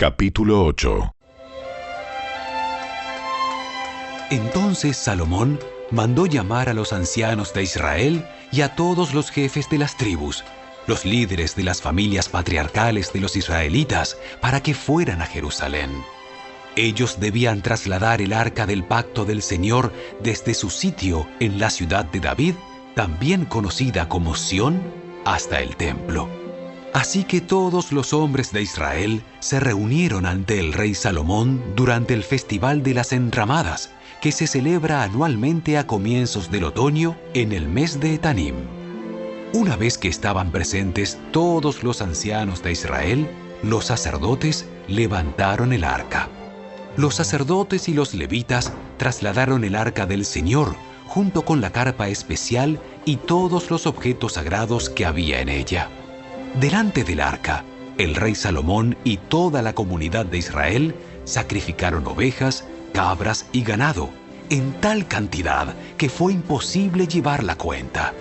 Capítulo 8. Entonces Salomón mandó llamar a los ancianos de Israel y a todos los jefes de las tribus, los líderes de las familias patriarcales de los israelitas, para que fueran a Jerusalén. Ellos debían trasladar el arca del pacto del Señor desde su sitio en la ciudad de David, también conocida como Sión, hasta el templo. Así que todos los hombres de Israel se reunieron ante el rey Salomón durante el Festival de las Enramadas, que se celebra anualmente a comienzos del otoño en el mes de Etanim. Una vez que estaban presentes todos los ancianos de Israel, los sacerdotes levantaron el arca. Los sacerdotes y los levitas trasladaron el arca del Señor junto con la carpa especial y todos los objetos sagrados que había en ella. Delante del arca, el rey Salomón y toda la comunidad de Israel sacrificaron ovejas, cabras y ganado, en tal cantidad que fue imposible llevar la cuenta.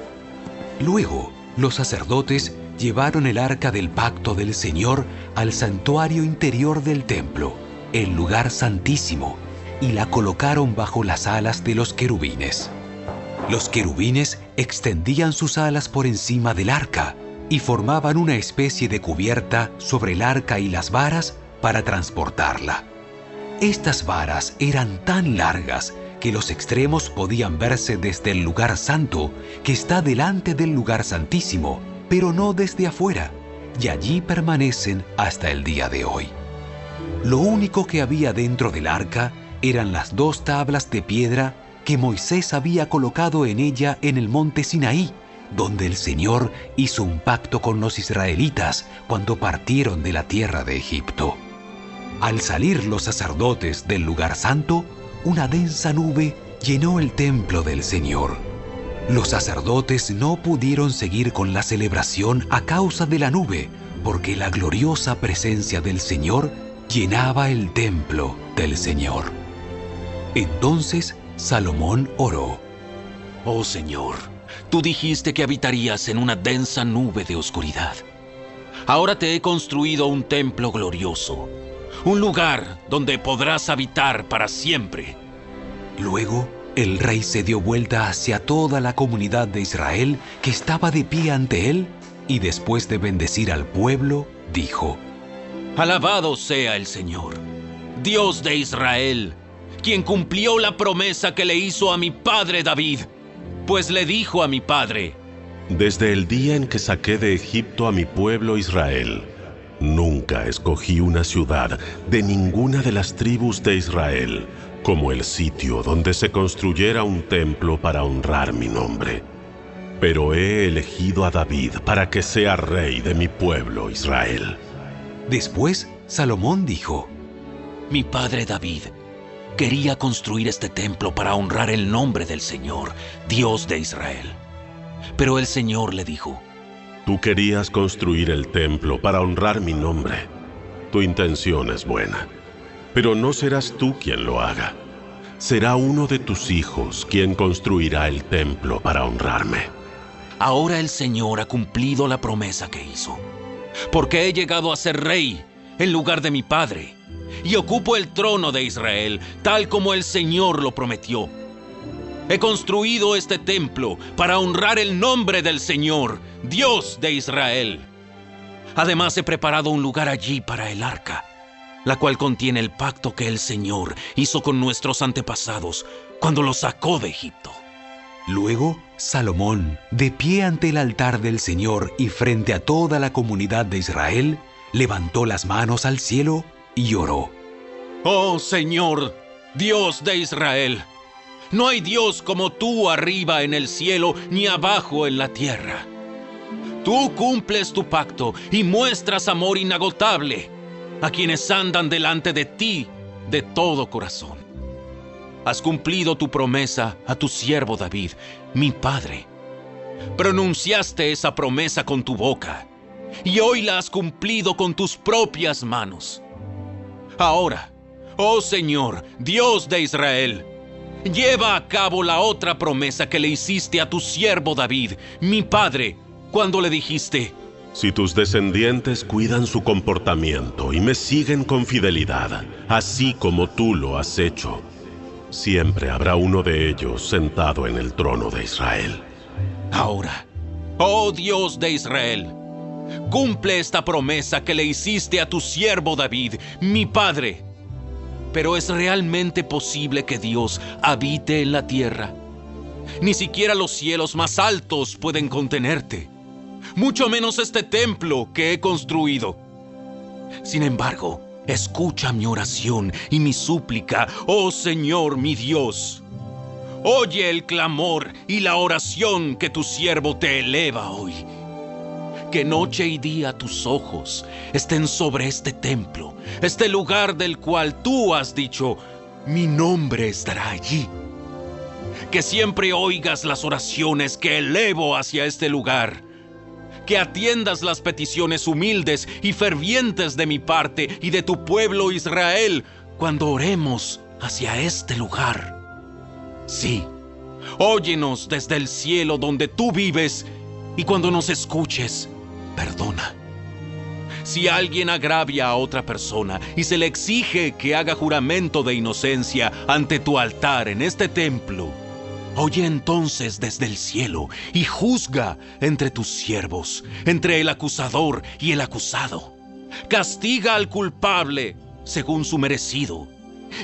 Luego, los sacerdotes llevaron el arca del pacto del Señor al santuario interior del templo, el lugar santísimo, y la colocaron bajo las alas de los querubines. Los querubines extendían sus alas por encima del arca y formaban una especie de cubierta sobre el arca y las varas para transportarla. Estas varas eran tan largas que los extremos podían verse desde el lugar santo, que está delante del lugar santísimo, pero no desde afuera, y allí permanecen hasta el día de hoy. Lo único que había dentro del arca eran las 2 tablas de piedra que Moisés había colocado en ella en el monte Sinaí, donde el Señor hizo un pacto con los israelitas cuando partieron de la tierra de Egipto. Al salir los sacerdotes del lugar santo, una densa nube llenó el templo del Señor. Los sacerdotes no pudieron seguir con la celebración a causa de la nube, porque la gloriosa presencia del Señor llenaba el templo del Señor. Entonces Salomón oró: Oh Señor, tú dijiste que habitarías en una densa nube de oscuridad. Ahora te he construido un templo glorioso, un lugar donde podrás habitar para siempre. Luego, el rey se dio vuelta hacia toda la comunidad de Israel que estaba de pie ante él, y después de bendecir al pueblo, dijo: Alabado sea el Señor, Dios de Israel, quien cumplió la promesa que le hizo a mi padre David, pues le dijo a mi padre: Desde el día en que saqué de Egipto a mi pueblo Israel, nunca escogí una ciudad de ninguna de las tribus de Israel como el sitio donde se construyera un templo para honrar mi nombre. Pero he elegido a David para que sea rey de mi pueblo Israel. Después, Salomón dijo: Mi padre David quería construir este templo para honrar el nombre del Señor, Dios de Israel. Pero el Señor le dijo: Tú querías construir el templo para honrar mi nombre. Tu intención es buena, pero no serás tú quien lo haga. Será uno de tus hijos quien construirá el templo para honrarme. Ahora el Señor ha cumplido la promesa que hizo, porque he llegado a ser rey en lugar de mi padre, y ocupo el trono de Israel, tal como el Señor lo prometió. He construido este templo para honrar el nombre del Señor, Dios de Israel. Además, he preparado un lugar allí para el arca, la cual contiene el pacto que el Señor hizo con nuestros antepasados cuando los sacó de Egipto. Luego, Salomón, de pie ante el altar del Señor y frente a toda la comunidad de Israel, levantó las manos al cielo y oró: Oh Señor, Dios de Israel, no hay Dios como tú arriba en el cielo ni abajo en la tierra. Tú cumples tu pacto y muestras amor inagotable a quienes andan delante de ti de todo corazón. Has cumplido tu promesa a tu siervo David, mi padre. Pronunciaste esa promesa con tu boca, y hoy la has cumplido con tus propias manos. Ahora, oh Señor, Dios de Israel, lleva a cabo la otra promesa que le hiciste a tu siervo David, mi padre, cuando le dijiste: Si tus descendientes cuidan su comportamiento y me siguen con fidelidad, así como tú lo has hecho, siempre habrá uno de ellos sentado en el trono de Israel. Ahora, oh Dios de Israel, cumple esta promesa que le hiciste a tu siervo David, mi padre. Pero ¿es realmente posible que Dios habite en la tierra? Ni siquiera los cielos más altos pueden contenerte, mucho menos este templo que he construido. Sin embargo, escucha mi oración y mi súplica, oh Señor mi Dios. Oye el clamor y la oración que tu siervo te eleva hoy. Que noche y día tus ojos estén sobre este templo, este lugar del cual tú has dicho, mi nombre estará allí. Que siempre oigas las oraciones que elevo hacia este lugar. Que atiendas las peticiones humildes y fervientes de mi parte y de tu pueblo Israel cuando oremos hacia este lugar. Sí, óyenos desde el cielo donde tú vives y cuando nos escuches, perdona. Si alguien agravia a otra persona y se le exige que haga juramento de inocencia ante tu altar en este templo, oye entonces desde el cielo y juzga entre tus siervos, entre el acusador y el acusado. Castiga al culpable según su merecido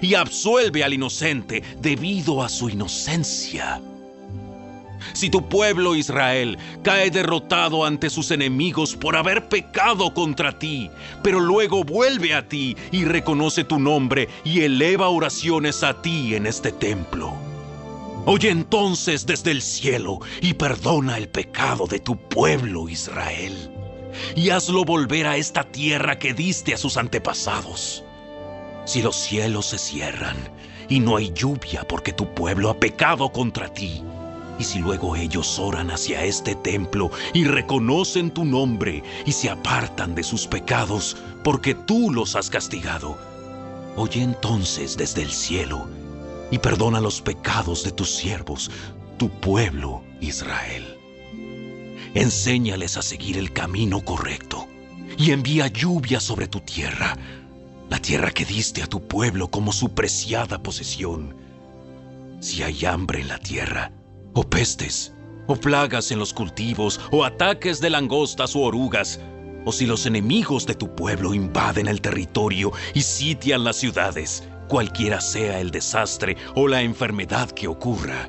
y absuelve al inocente debido a su inocencia. Si tu pueblo Israel cae derrotado ante sus enemigos por haber pecado contra ti, pero luego vuelve a ti y reconoce tu nombre y eleva oraciones a ti en este templo, oye entonces desde el cielo y perdona el pecado de tu pueblo Israel y hazlo volver a esta tierra que diste a sus antepasados. Si los cielos se cierran y no hay lluvia porque tu pueblo ha pecado contra ti, y si luego ellos oran hacia este templo y reconocen tu nombre y se apartan de sus pecados porque tú los has castigado, oye entonces desde el cielo y perdona los pecados de tus siervos, tu pueblo Israel. Enséñales a seguir el camino correcto y envía lluvia sobre tu tierra, la tierra que diste a tu pueblo como su preciada posesión. Si hay hambre en la tierra, o pestes, o plagas en los cultivos, o ataques de langostas o orugas, o si los enemigos de tu pueblo invaden el territorio y sitian las ciudades, cualquiera sea el desastre o la enfermedad que ocurra,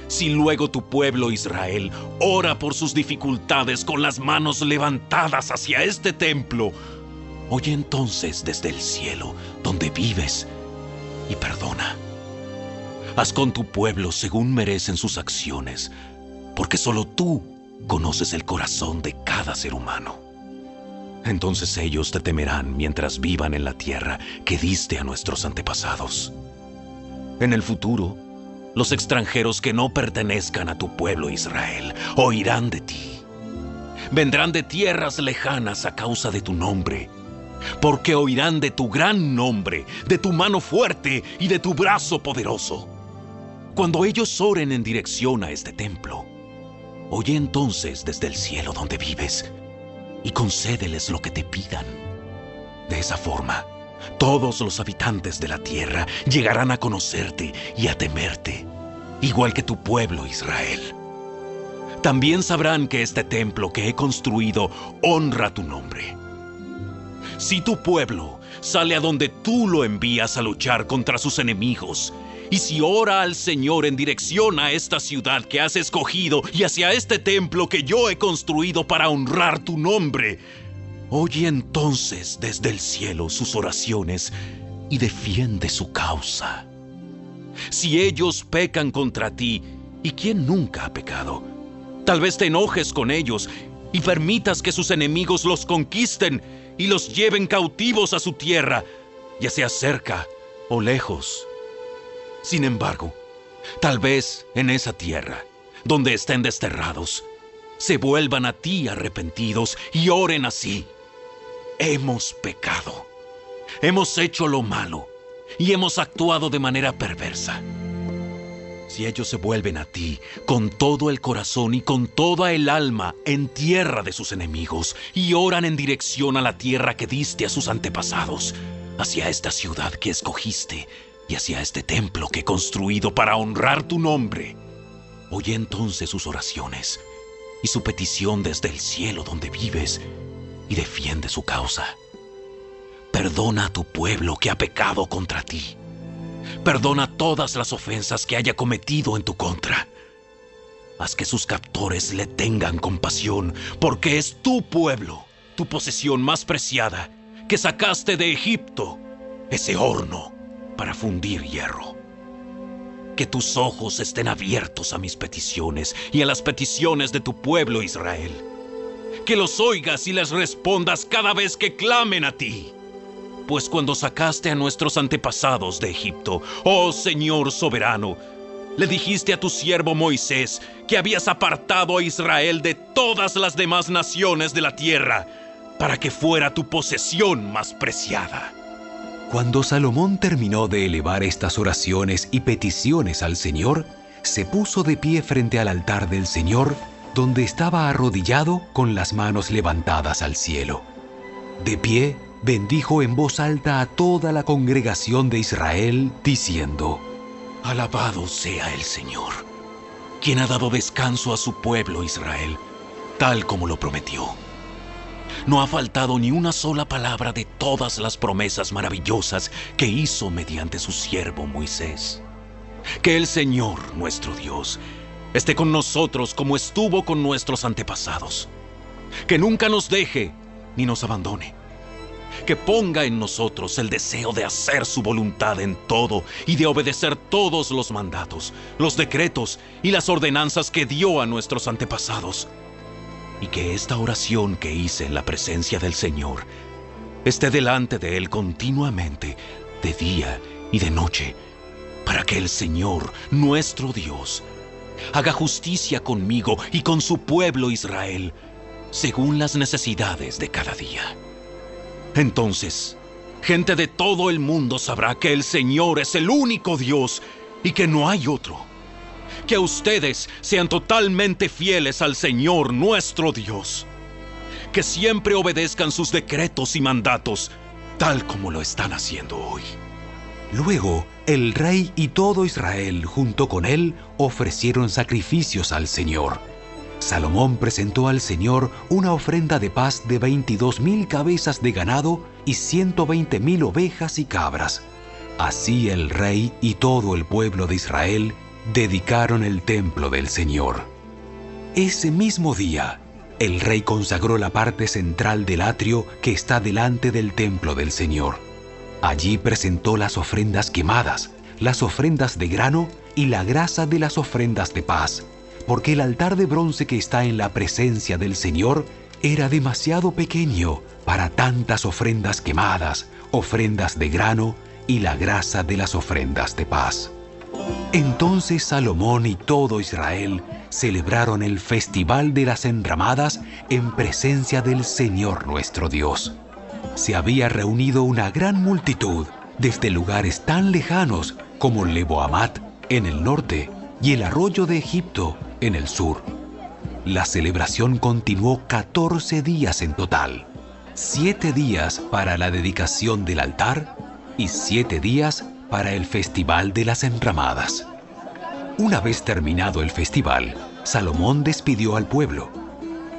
si luego tu pueblo Israel ora por sus dificultades con las manos levantadas hacia este templo, oye entonces desde el cielo donde vives y perdona. Haz con tu pueblo según merecen sus acciones, porque solo tú conoces el corazón de cada ser humano. Entonces ellos te temerán mientras vivan en la tierra que diste a nuestros antepasados. En el futuro, los extranjeros que no pertenezcan a tu pueblo Israel oirán de ti. Vendrán de tierras lejanas a causa de tu nombre, porque oirán de tu gran nombre, de tu mano fuerte y de tu brazo poderoso. Cuando ellos oren en dirección a este templo, oye entonces desde el cielo donde vives y concédeles lo que te pidan. De esa forma, todos los habitantes de la tierra llegarán a conocerte y a temerte, igual que tu pueblo Israel. También sabrán que este templo que he construido honra tu nombre. Si tu pueblo sale a donde tú lo envías a luchar contra sus enemigos, y si ora al Señor en dirección a esta ciudad que has escogido y hacia este templo que yo he construido para honrar tu nombre, oye entonces desde el cielo sus oraciones y defiende su causa. Si ellos pecan contra ti, ¿y quién nunca ha pecado? Tal vez te enojes con ellos y permitas que sus enemigos los conquisten y los lleven cautivos a su tierra, ya sea cerca o lejos. Sin embargo, tal vez en esa tierra, donde estén desterrados, se vuelvan a ti arrepentidos y oren así: hemos pecado, hemos hecho lo malo y hemos actuado de manera perversa. Si ellos se vuelven a ti con todo el corazón y con toda el alma en tierra de sus enemigos y oran en dirección a la tierra que diste a sus antepasados, hacia esta ciudad que escogiste y hacia este templo que he construido para honrar tu nombre, oye entonces sus oraciones y su petición desde el cielo donde vives y defiende su causa. Perdona a tu pueblo que ha pecado contra ti. Perdona todas las ofensas que haya cometido en tu contra. Haz que sus captores le tengan compasión, porque es tu pueblo, tu posesión más preciada, que sacaste de Egipto, ese horno para fundir hierro. Que tus ojos estén abiertos a mis peticiones y a las peticiones de tu pueblo Israel. Que los oigas y les respondas cada vez que clamen a ti. Pues cuando sacaste a nuestros antepasados de Egipto, oh Señor soberano, le dijiste a tu siervo Moisés que habías apartado a Israel de todas las demás naciones de la tierra, para que fuera tu posesión más preciada. Cuando Salomón terminó de elevar estas oraciones y peticiones al Señor, se puso de pie frente al altar del Señor, donde estaba arrodillado con las manos levantadas al cielo. De pie, bendijo en voz alta a toda la congregación de Israel, diciendo: Alabado sea el Señor, quien ha dado descanso a su pueblo Israel, tal como lo prometió. No ha faltado ni una sola palabra de todas las promesas maravillosas que hizo mediante su siervo Moisés. Que el Señor, nuestro Dios, esté con nosotros como estuvo con nuestros antepasados. Que nunca nos deje ni nos abandone. Que ponga en nosotros el deseo de hacer su voluntad en todo y de obedecer todos los mandatos, los decretos y las ordenanzas que dio a nuestros antepasados. Y que esta oración que hice en la presencia del Señor esté delante de Él continuamente, de día y de noche, para que el Señor, nuestro Dios, haga justicia conmigo y con su pueblo Israel, según las necesidades de cada día. Entonces, gente de todo el mundo sabrá que el Señor es el único Dios y que no hay otro. Que ustedes sean totalmente fieles al Señor nuestro Dios. Que siempre obedezcan sus decretos y mandatos, tal como lo están haciendo hoy. Luego, el rey y todo Israel junto con él ofrecieron sacrificios al Señor. Salomón presentó al Señor una ofrenda de paz de 22,000 cabezas de ganado y 120,000 ovejas y cabras. Así el rey y todo el pueblo de Israel dedicaron el templo del Señor. Ese mismo día, el rey consagró la parte central del atrio que está delante del templo del Señor. Allí presentó las ofrendas quemadas, las ofrendas de grano y la grasa de las ofrendas de paz, porque el altar de bronce que está en la presencia del Señor era demasiado pequeño para tantas ofrendas quemadas, ofrendas de grano y la grasa de las ofrendas de paz. Entonces Salomón y todo Israel celebraron el festival de las enramadas en presencia del Señor nuestro Dios. Se había reunido una gran multitud desde lugares tan lejanos como Lebo Hamat en el norte y el arroyo de Egipto en el sur. La celebración continuó 14 días en total, 7 días para la dedicación del altar y 7 días para el festival de las enramadas. Una vez terminado el festival, Salomón despidió al pueblo.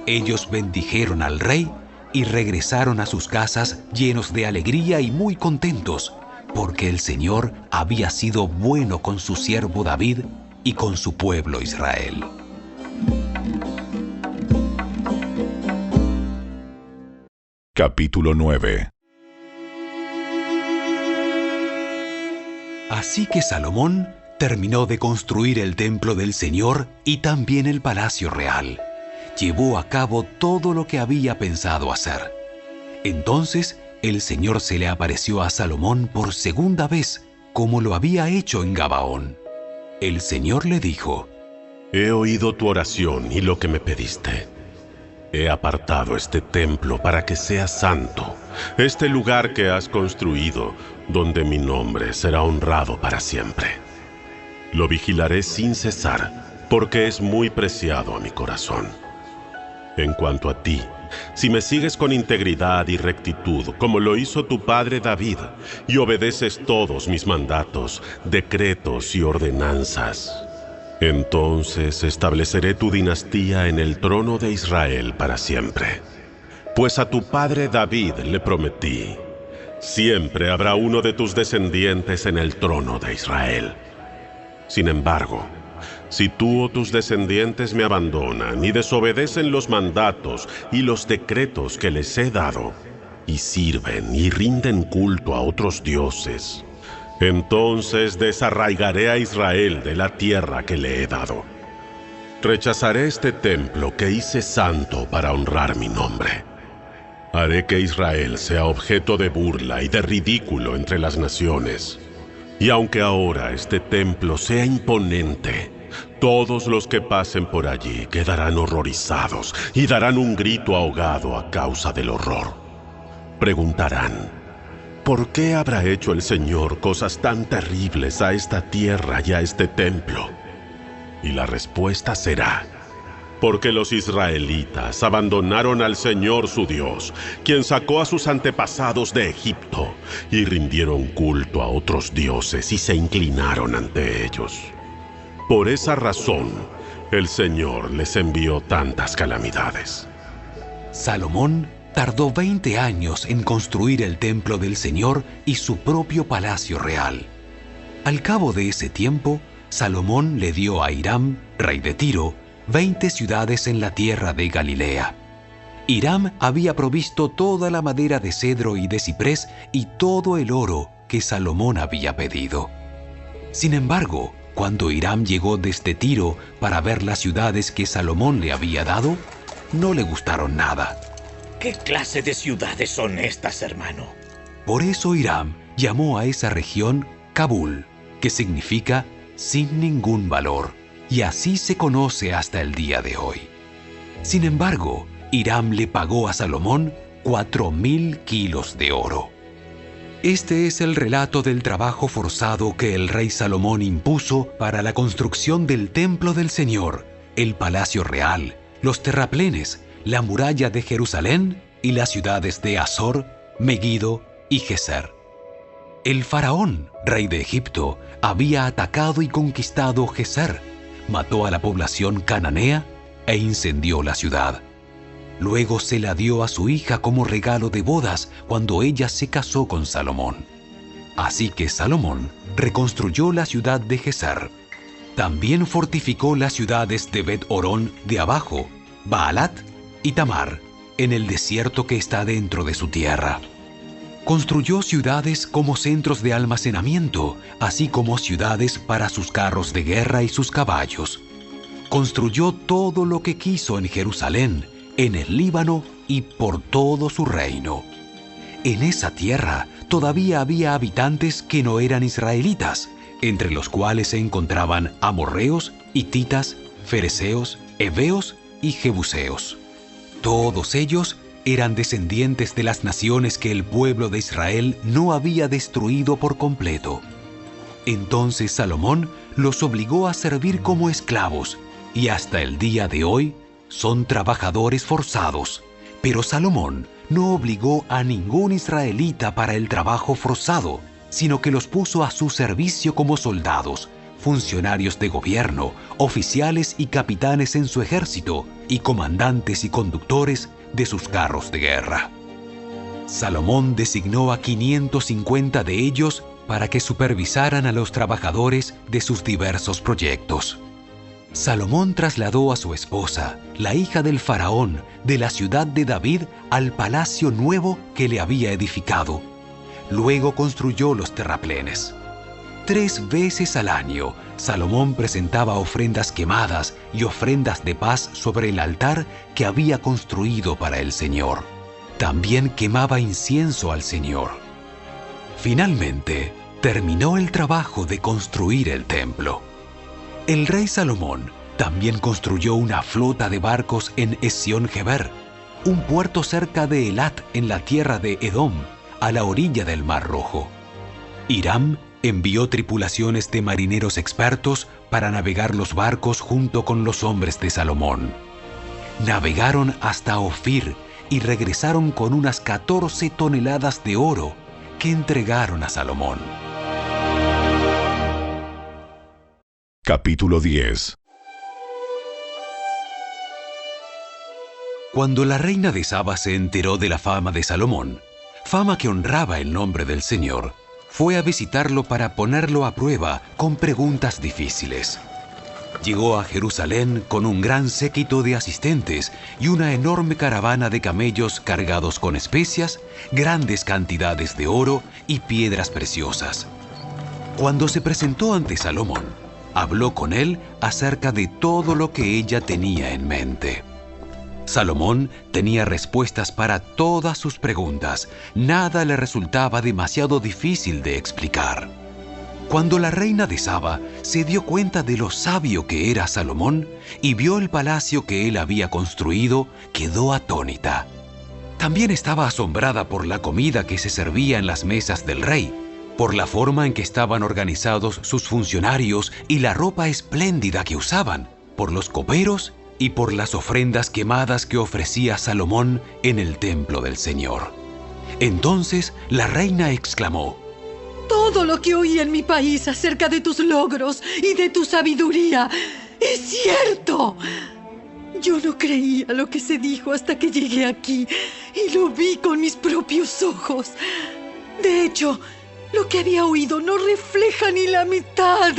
Ellos bendijeron al rey y regresaron a sus casas llenos de alegría y muy contentos, porque el Señor había sido bueno con su siervo David y con su pueblo Israel. Capítulo 9. Así que Salomón terminó de construir el templo del Señor y también el palacio real. Llevó a cabo todo lo que había pensado hacer. Entonces el Señor se le apareció a Salomón por segunda vez, como lo había hecho en Gabaón. El Señor le dijo: He oído tu oración y lo que me pediste. He apartado este templo para que sea santo, este lugar que has construido, donde mi nombre será honrado para siempre. Lo vigilaré sin cesar, porque es muy preciado a mi corazón. En cuanto a ti, si me sigues con integridad y rectitud, como lo hizo tu padre David, y obedeces todos mis mandatos, decretos y ordenanzas, entonces estableceré tu dinastía en el trono de Israel para siempre. Pues a tu padre David le prometí: siempre habrá uno de tus descendientes en el trono de Israel. Sin embargo, si tú o tus descendientes me abandonan y desobedecen los mandatos y los decretos que les he dado, y sirven y rinden culto a otros dioses, entonces desarraigaré a Israel de la tierra que le he dado. Rechazaré este templo que hice santo para honrar mi nombre. Haré que Israel sea objeto de burla y de ridículo entre las naciones. Y aunque ahora este templo sea imponente, todos los que pasen por allí quedarán horrorizados y darán un grito ahogado a causa del horror. Preguntarán: ¿por qué habrá hecho el Señor cosas tan terribles a esta tierra y a este templo? Y la respuesta será: porque los israelitas abandonaron al Señor su Dios, quien sacó a sus antepasados de Egipto, y rindieron culto a otros dioses y se inclinaron ante ellos. Por esa razón, el Señor les envió tantas calamidades. Salomón tardó 20 años en construir el templo del Señor y su propio palacio real. Al cabo de ese tiempo, Salomón le dio a Hiram, rey de Tiro, 20 ciudades en la tierra de Galilea. Hiram había provisto toda la madera de cedro y de ciprés y todo el oro que Salomón había pedido. Sin embargo, cuando Hiram llegó desde Tiro para ver las ciudades que Salomón le había dado, no le gustaron nada. ¿Qué clase de ciudades son estas, hermano? Por eso Hiram llamó a esa región Kabul, que significa sin ningún valor, y así se conoce hasta el día de hoy. Sin embargo, Hiram le pagó a Salomón 4.000 kilos de oro. Este es el relato del trabajo forzado que el rey Salomón impuso para la construcción del templo del Señor, el palacio real, los terraplenes, la muralla de Jerusalén y las ciudades de Azor, Megido y Geser. El faraón, rey de Egipto, había atacado y conquistado Geser, mató a la población cananea e incendió la ciudad. Luego se la dio a su hija como regalo de bodas cuando ella se casó con Salomón. Así que Salomón reconstruyó la ciudad de Geser. También fortificó las ciudades de Bet-Orón de abajo, Baalat y Tamar, en el desierto que está dentro de su tierra. Construyó ciudades como centros de almacenamiento, así como ciudades para sus carros de guerra y sus caballos. Construyó todo lo que quiso en Jerusalén, en el Líbano y por todo su reino. En esa tierra todavía había habitantes que no eran israelitas, entre los cuales se encontraban amorreos, hititas, fereceos, heveos y jebuseos. Todos ellos eran descendientes de las naciones que el pueblo de Israel no había destruido por completo. Entonces Salomón los obligó a servir como esclavos, y hasta el día de hoy son trabajadores forzados. Pero Salomón no obligó a ningún israelita para el trabajo forzado, sino que los puso a su servicio como soldados, funcionarios de gobierno, oficiales y capitanes en su ejército, y comandantes y conductores de sus carros de guerra. Salomón designó a 550 de ellos para que supervisaran a los trabajadores de sus diversos proyectos. Salomón trasladó a su esposa, la hija del faraón, de la ciudad de David al palacio nuevo que le había edificado. Luego construyó los terraplenes. 3 veces al año, Salomón presentaba ofrendas quemadas y ofrendas de paz sobre el altar que había construido para el Señor. También quemaba incienso al Señor. Finalmente, terminó el trabajo de construir el templo. El rey Salomón también construyó una flota de barcos en Esión-Geber, un puerto cerca de Elat en la tierra de Edom, a la orilla del Mar Rojo. Hiram envió tripulaciones de marineros expertos para navegar los barcos junto con los hombres de Salomón. Navegaron hasta Ofir y regresaron con unas 14 toneladas de oro que entregaron a Salomón. Capítulo 10. Cuando la reina de Saba se enteró de la fama de Salomón, fama que honraba el nombre del Señor, fue a visitarlo para ponerlo a prueba con preguntas difíciles. Llegó a Jerusalén con un gran séquito de asistentes y una enorme caravana de camellos cargados con especias, grandes cantidades de oro y piedras preciosas. Cuando se presentó ante Salomón, habló con él acerca de todo lo que ella tenía en mente. Salomón tenía respuestas para todas sus preguntas. Nada le resultaba demasiado difícil de explicar. Cuando la reina de Saba se dio cuenta de lo sabio que era Salomón y vio el palacio que él había construido, quedó atónita. También estaba asombrada por la comida que se servía en las mesas del rey, por la forma en que estaban organizados sus funcionarios y la ropa espléndida que usaban, por los coperos y por las ofrendas quemadas que ofrecía Salomón en el templo del Señor. Entonces la reina exclamó: todo lo que oí en mi país acerca de tus logros y de tu sabiduría es cierto. Yo no creía lo que se dijo hasta que llegué aquí y lo vi con mis propios ojos. De hecho, lo que había oído no refleja ni la mitad.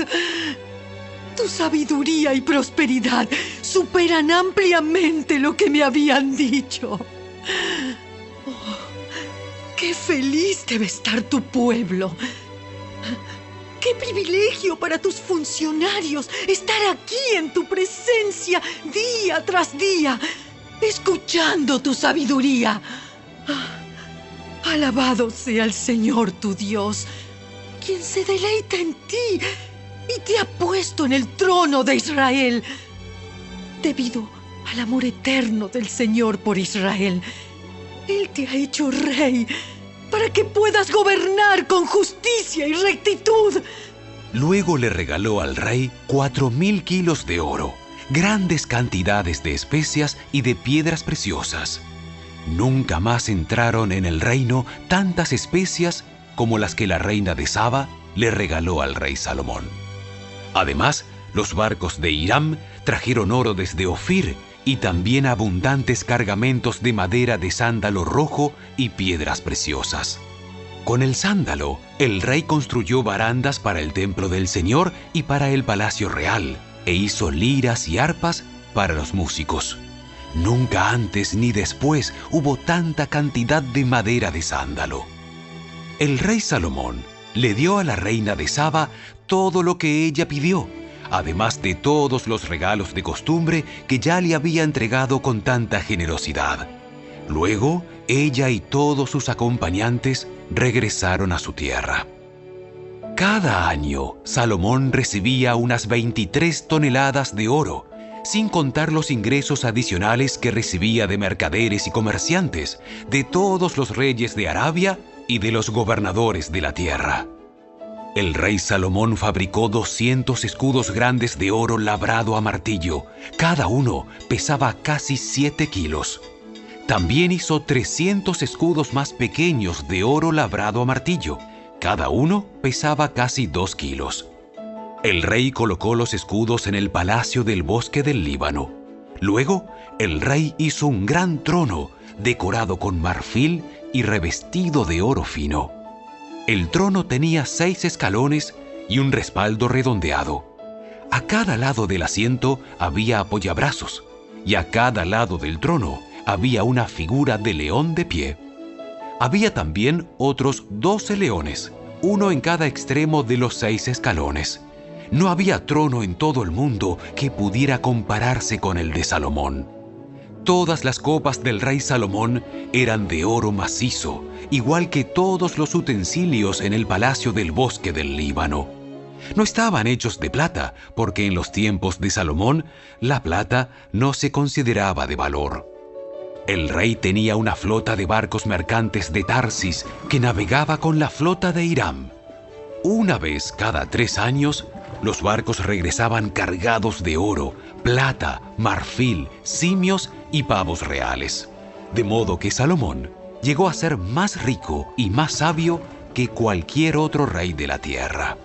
Tu sabiduría y prosperidad superan ampliamente lo que me habían dicho. Oh, qué feliz debe estar tu pueblo. ¡Qué privilegio para tus funcionarios estar aquí en tu presencia día tras día, escuchando tu sabiduría! Alabado sea el Señor tu Dios, quien se deleita en ti y te ha puesto en el trono de Israel. Debido al amor eterno del Señor por Israel, Él te ha hecho rey para que puedas gobernar con justicia y rectitud. Luego le regaló al rey 4,000 kilos de oro, grandes cantidades de especias y de piedras preciosas. Nunca más entraron en el reino tantas especias como las que la reina de Saba le regaló al rey Salomón. Además, los barcos de Hiram trajeron oro desde Ofir y también abundantes cargamentos de madera de sándalo rojo y piedras preciosas. Con el sándalo, el rey construyó barandas para el templo del Señor y para el palacio real, e hizo liras y arpas para los músicos. Nunca antes ni después hubo tanta cantidad de madera de sándalo. El rey Salomón le dio a la reina de Saba todo lo que ella pidió, además de todos los regalos de costumbre que ya le había entregado con tanta generosidad. Luego, ella y todos sus acompañantes regresaron a su tierra. Cada año, Salomón recibía unas 23 toneladas de oro, sin contar los ingresos adicionales que recibía de mercaderes y comerciantes, de todos los reyes de Arabia y de los gobernadores de la tierra. El rey Salomón fabricó 200 escudos grandes de oro labrado a martillo. Cada uno pesaba casi 7 kilos. También hizo 300 escudos más pequeños de oro labrado a martillo. Cada uno pesaba casi 2 kilos. El rey colocó los escudos en el palacio del bosque del Líbano. Luego, el rey hizo un gran trono decorado con marfil y revestido de oro fino. El trono tenía 6 escalones y un respaldo redondeado. A cada lado del asiento había apoyabrazos, y a cada lado del trono había una figura de león de pie. Había también otros 12 leones, uno en cada extremo de los 6 escalones. No había trono en todo el mundo que pudiera compararse con el de Salomón. Todas las copas del rey Salomón eran de oro macizo, igual que todos los utensilios en el palacio del bosque del Líbano. No estaban hechos de plata, porque en los tiempos de Salomón la plata no se consideraba de valor. El rey tenía una flota de barcos mercantes de Tarsis que navegaba con la flota de Hiram. Una vez cada 3 años, los barcos regresaban cargados de oro, plata, marfil, simios y pavos reales. De modo que Salomón llegó a ser más rico y más sabio que cualquier otro rey de la tierra.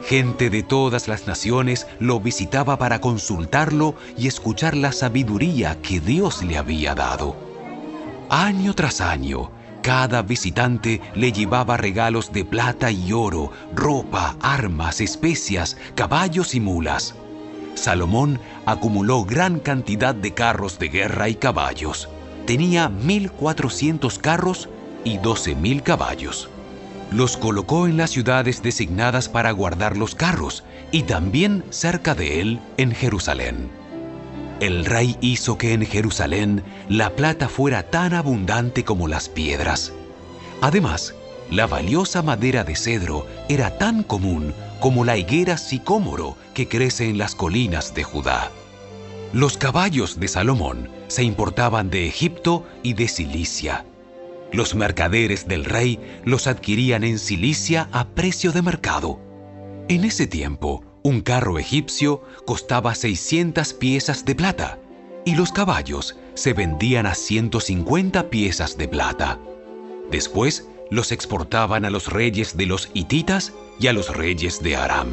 Gente de todas las naciones lo visitaba para consultarlo y escuchar la sabiduría que Dios le había dado. Año tras año, cada visitante le llevaba regalos de plata y oro, ropa, armas, especias, caballos y mulas. Salomón acumuló gran cantidad de carros de guerra y caballos. Tenía 1.400 carros y 12.000 caballos. Los colocó en las ciudades designadas para guardar los carros y también cerca de él en Jerusalén. El rey hizo que en Jerusalén la plata fuera tan abundante como las piedras. Además, la valiosa madera de cedro era tan común como la higuera sicómoro que crece en las colinas de Judá. Los caballos de Salomón se importaban de Egipto y de Cilicia. Los mercaderes del rey los adquirían en Cilicia a precio de mercado. En ese tiempo, un carro egipcio costaba 600 piezas de plata y los caballos se vendían a 150 piezas de plata. Después, los exportaban a los reyes de los hititas y a los reyes de Aram.